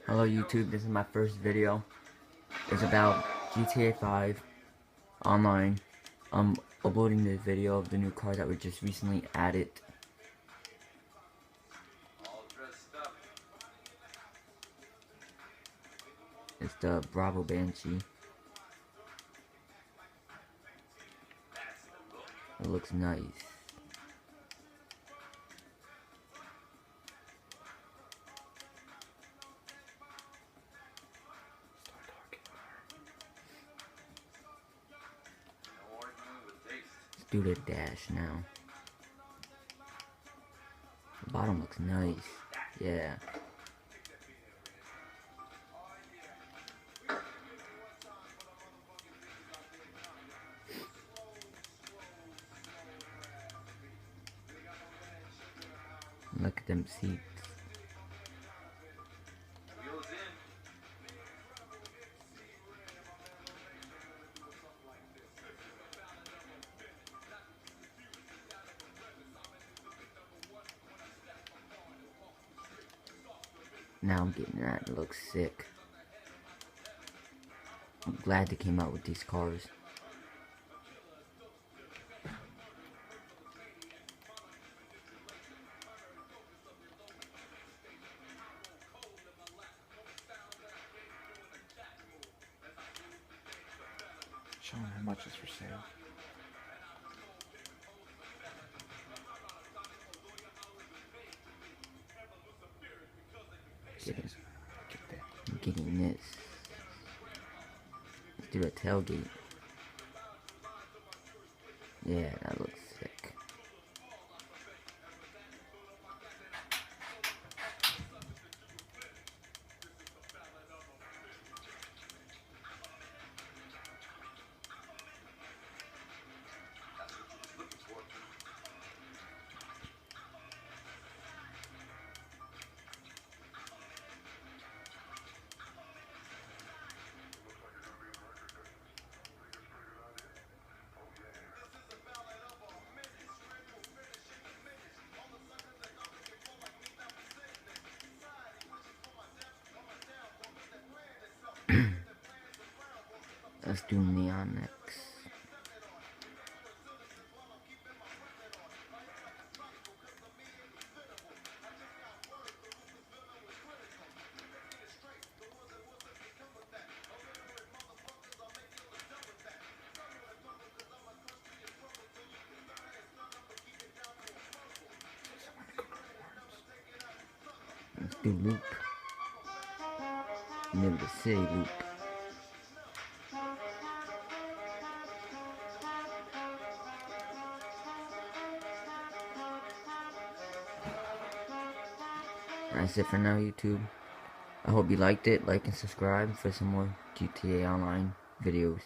Hello YouTube, this is my first video. It's about GTA 5 online. I'm uploading the video of the new cars that were just recently added. It's the Bravo Banshee. It looks nice. Let's do the dash now. The bottom looks nice. Yeah. Look at them seats. Now I'm getting that. It looks sick. I'm glad they came out with these cars. Showing how much is for sale. I'm getting this. Let's do a tailgate. Yeah, that looks sick. Let's do neon next. Let's do loop. Near the city loop. That's it for now, YouTube. I hope you liked it. Like and subscribe for some more GTA Online videos.